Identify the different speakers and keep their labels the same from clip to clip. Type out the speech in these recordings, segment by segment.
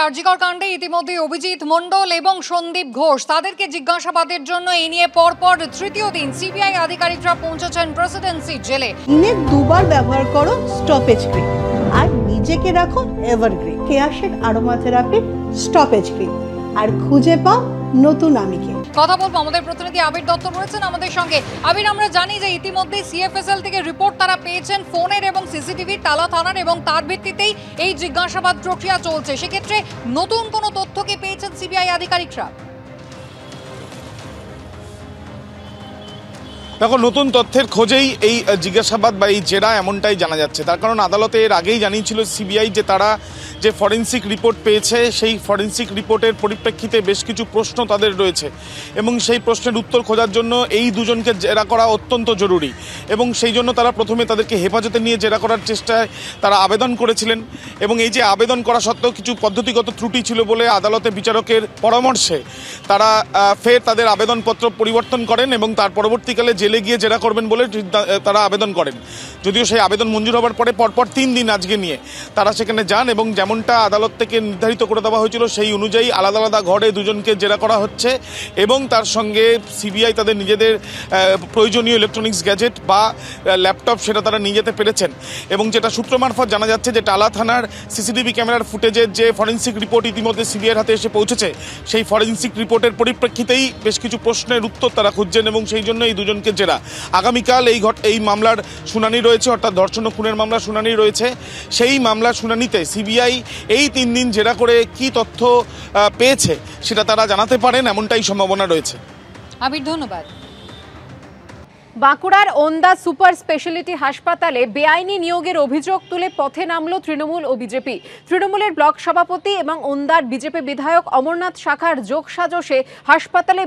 Speaker 1: কার্যকর কাণ্ডে ইতিমধ্যে অভিজিৎ মণ্ডল এবং সন্দীপ ঘোষ তাদেরকে জিজ্ঞাসাবাদের জন্য এই নিয়ে পরপর তৃতীয় দিন সিবিআই আধিকারিকরা পৌঁছেছেন প্রেসিডেন্সি জেলে।
Speaker 2: দিনে দুবার ব্যবহার করো স্টপেজ ক্রিম আর নিজেকে রাখো evergreen Keya Seth aroma therapy stoppage cream আর খুঁজে পাও নতুন আমিকে।
Speaker 1: কথা বলবো আমাদের প্রতিনিধি আবির দত্ত রয়েছেন আমাদের সঙ্গে। আবির, আমরা জানি যে ইতিমধ্যে সিএফএসএল থেকে রিপোর্ট তারা পেয়েছেন ফোনের এবং সিসিটিভি তালা থানার, এবং তার ভিত্তিতেই এই জিজ্ঞাসাবাদ প্রক্রিয়া চলছে। সেক্ষেত্রে নতুন কোনো তথ্য কি পেয়েছেন সিবিআই আধিকারিকরা?
Speaker 3: দেখো, নতুন তথ্যের খোঁজেই এই জিজ্ঞাসাবাদ বা এই জেরা এমনটাই জানা যাচ্ছে। তার কারণ আদালতে এর আগেই জানিয়েছিল সিবিআই যে তারা যে ফরেন্সিক রিপোর্ট পেয়েছে সেই ফরেন্সিক রিপোর্টের পরিপ্রেক্ষিতে বেশ কিছু প্রশ্ন তাদের রয়েছে এবং সেই প্রশ্নের উত্তর খোঁজার জন্য এই দুজনকে জেরা করা অত্যন্ত জরুরি, এবং সেই জন্য তারা প্রথমে তাদেরকে হেফাজতে নিয়ে জেরা করার চেষ্টায় তারা আবেদন করেছিলেন। এবং এই যে আবেদন করা সত্ত্বেও কিছু পদ্ধতিগত ত্রুটি ছিল বলে আদালতে বিচারকের পরামর্শে তারা ফের তাদের আবেদনপত্র পরিবর্তন করেন এবং তার পরবর্তীকালে জেলে গিয়ে জেরা করবেন বলে তারা আবেদন করেন। যদিও সেই আবেদন মঞ্জুর হওয়ার পরে পরপর 3 দিন আজকে নিয়ে তারা সেখানে যান এবং যেমনটা আদালত থেকে নির্ধারিত করে দেওয়া হয়েছিল সেই অনুযায়ী আলাদা আলাদা ঘরে দুজনকে জেরা করা হচ্ছে এবং তার সঙ্গে সিবিআই তাদের নিজেদের প্রয়োজনীয় ইলেকট্রনিক্স গ্যাজেট বা ল্যাপটপ সেটা তারা নিয়ে যেতে পেরেছেন। এবং যেটা সূত্র মারফত জানা যাচ্ছে যে টালা থানার সিসিটিভি ক্যামেরার ফুটেজের যে ফরেন্সিক রিপোর্ট ইতিমধ্যে সিবিআইয়ের হাতে এসে পৌঁছেছে, সেই ফরেন্সিক রিপোর্টের পরিপ্রেক্ষিতেই বেশ কিছু প্রশ্নের উত্তর তারা খুঁজছেন এবং সেই জন্য এই দুজনকে জেরা। আগামীকাল এই মামলার শুনানি রয়েছে, অর্থাৎ ধর্ষণ ও খুনের মামলার শুনানি রয়েছে। সেই মামলার শুনানিতে সিবিআই এই 3 দিন জেরা করে কি তথ্য পেয়েছে সেটা তারা জানাতে পারেন, এমনটাই সম্ভাবনা রয়েছে।
Speaker 1: আবির, ধন্যবাদ।
Speaker 4: বাঁকুড়ার ওন্দা সুপার স্পেশালিটি হাসপাতালে বেআইনি নিয়োগের অভিযোগ তুলে পথে নামলো তৃণমূল ও বিজেপি। তৃণমূলের ব্লক সভাপতি এবং ওন্দার বিজেপি বিধায়ক অমরনাথ শাখার যোগসাজশে হাসপাতালে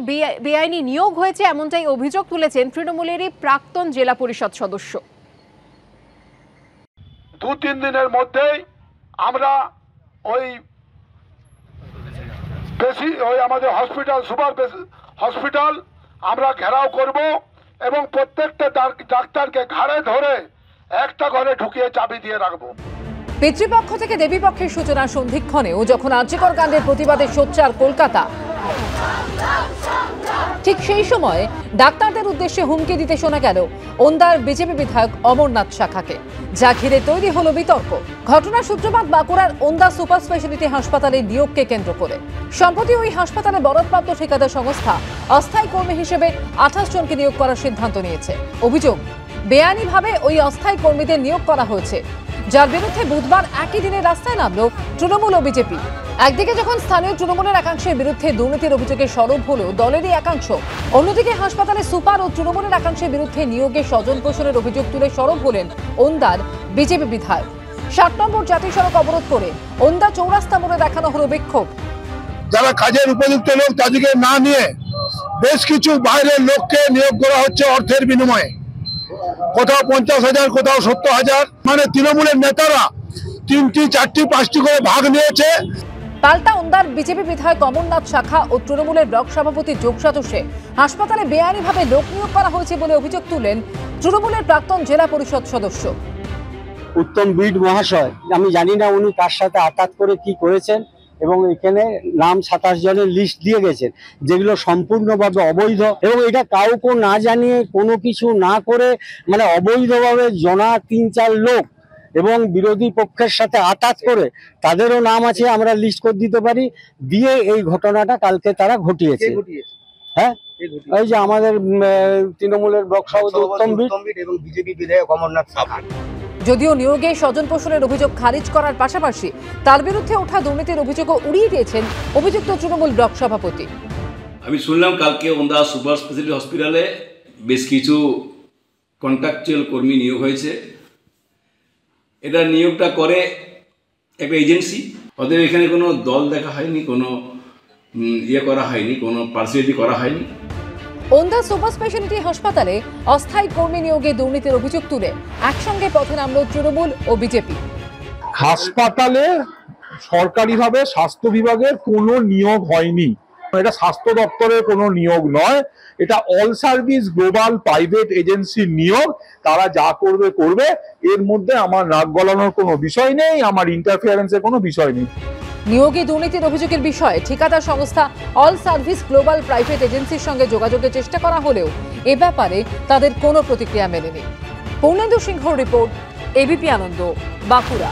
Speaker 4: বেআইনি নিয়োগ হয়েছে, এমনটাই অভিযোগ তুলেছেন তৃণমূলেরই প্রাক্তন জেলা পরিষদ সদস্য।
Speaker 5: 2-3 দিনের মধ্যেই আমরা ওই আমাদের হসপিটাল সুপার হসপিটাল আমরা ঘেরাও করব এবং প্রত্যেকটা ডাক্তারকে ঘাড়ে ধরে একটা ঘরে ঢুকিয়ে চাবি দিয়ে রাখবো।
Speaker 4: পিতৃপক্ষ থেকে দেবীপক্ষের সূচনা সন্ধিক্ষণেও যখন আর্যিকর কাণ্ডের প্রতিবাদে সোচ্চার কলকাতা, ঠিক সেই সময় ডাক্তারদের উদ্দেশ্যে হুমকি দিতে শোনা গেল ওন্দার বিজেপি বিধায়ক অমরনাথ শাখাকে, যা ঘিরে তৈরি হলো বিতর্ক। ঘটনার সূত্রপাত বাঁকুড়ার ওন্দা সুপার স্পেশালিটি হাসপাতালে নিয়োগকে কেন্দ্র করে। সম্প্রতি ওই হাসপাতালে বরাদ্দপ্রাপ্ত ঠিকাদার সংস্থা অস্থায়ী কর্মী হিসেবে 28 জনকে নিয়োগ করার সিদ্ধান্ত নিয়েছে। অভিযোগ, বেআইনিভাবে ওই অস্থায়ী কর্মীদের নিয়োগ করা হয়েছে, যার বিরুদ্ধে বুধবার একই দিনে রাস্তায় নামল তৃণমূল ও বিজেপি। একদিকে যখন স্থানীয় তৃণমূলের একাংশের বিরুদ্ধে দুর্নীতির অভিযোগে সরব হলো দলেরই একাংশ, অন্যদিকে হাসপাতালে সুপার ও তৃণমূলের একাংশের বিরুদ্ধে নিয়োগে স্বজন পোষণের অভিযোগ তুলে সরব হলেন ওন্দার বিজেপি বিধায়ক। 7 নম্বর জাতীয় সড়ক অবরোধ করে ওন্দা চৌরাস্তা মোড়ে দেখানো হলো বিক্ষোভ।
Speaker 5: যারা কাজের উপযুক্ত লোক তাদেরকে না নিয়ে বেশ কিছু বাইরের লোককে নিয়োগ করা হচ্ছে অর্থের বিনিময়ে, কোথাও 50,000 কোথাও 70,000। মানে তৃণমূলের নেতারা 3টি 4টি 5টি করে ভাগ নিয়েছে।
Speaker 4: পাল্টা ওন্দার বিজেপি বিধায়ক অমরনাথ শাখা ও তৃণমূলের ব্লক সভাপতি যোগসাজশে হাসপাতালে বেআইনিভাবে লোক নিয়োগ করা হয়েছে বলে অভিযোগ তুলেন তৃণমূলের প্রাক্তন জেলা পরিষদ সদস্য
Speaker 6: উত্তম বিড মহাশয়। আমি জানি না উনি কার সাথে আঘাত করে কি করেছেন, এবং এখানে নাম 27 জনের লিস্ট দিয়ে গেছেন, যেগুলো সম্পূর্ণভাবে অবৈধ, এবং এটা কাউকে না জানিয়ে কোনো কিছু না করে মানে অবৈধভাবে জনা 3-4 লোক এবং বিরোধী পক্ষের সাথে আঘাত করে তাদেরও নাম আছে, আমরা লিস্ট করে দিতে পারি, দিয়ে এই ঘটনাটা কালকে তারা ঘটিয়েছে। হ্যাঁ, এই যে আমাদের তৃণমূলের ব্লক সভাপতি উত্তম বিড এবং বিজেপি বিধায়ক অমরনাথ শাখা।
Speaker 4: যদিও নিয়োগে স্বজন পোষণের অভিযোগ খারিজ করার পাশাপাশি তার বিরুদ্ধে ওঠা দুর্নীতির অভিযোগও উড়িয়ে দিয়েছেন অভিযুক্ত তৃণমূল ব্লক সভাপতি।
Speaker 7: আমি শুনলাম কালকে ওন্দা সুপার স্পেশালিটি হসপিটালে বেশ কিছু কন্ট্রাকচুয়াল কর্মী নিয়োগ হয়েছে। এটা নিয়োগটা করে একটা এজেন্সি, ওদের এখানে কোনো দল দেখা হয়নি, কোনো করা হয়নি, কোনো পার্সিয়ালিটি করা হয়নি।
Speaker 4: ওন্দা সুপার স্পেশালিটি হাসপাতালে অস্থায়ী কর্মী নিয়োগে দুর্নীতির অভিযোগ তুলে একসঙ্গে পথে নামল তৃণমূল ও বিজেপি।
Speaker 5: হাসপাতালে সরকারিভাবে স্বাস্থ্য বিভাগের কোনো নিয়োগ হয়নি, এটা স্বাস্থ্য দপ্তরের কোনো নিয়োগ নয়, এটা অল সার্ভিস গ্লোবাল প্রাইভেট এজেন্সির নিয়োগ। তারা যা করবে করবে, এর মধ্যে আমার নাক গলানোর কোনো বিষয় নেই, আমার ইন্টারফিয়ারেন্সের কোনো বিষয় নেই।
Speaker 4: নিয়োগে দুর্নীতির অভিযোগের বিষয়ে ঠিকাদার সংস্থা অল সার্ভিস গ্লোবাল প্রাইভেট এজেন্সির সঙ্গে যোগাযোগের চেষ্টা করা হলেও এ ব্যাপারে তাদের কোনো প্রতিক্রিয়া মেলেনি। পূর্ণেন্দু সিংহ রিপোর্ট, এবিপি আনন্দ, বাঁকুড়া।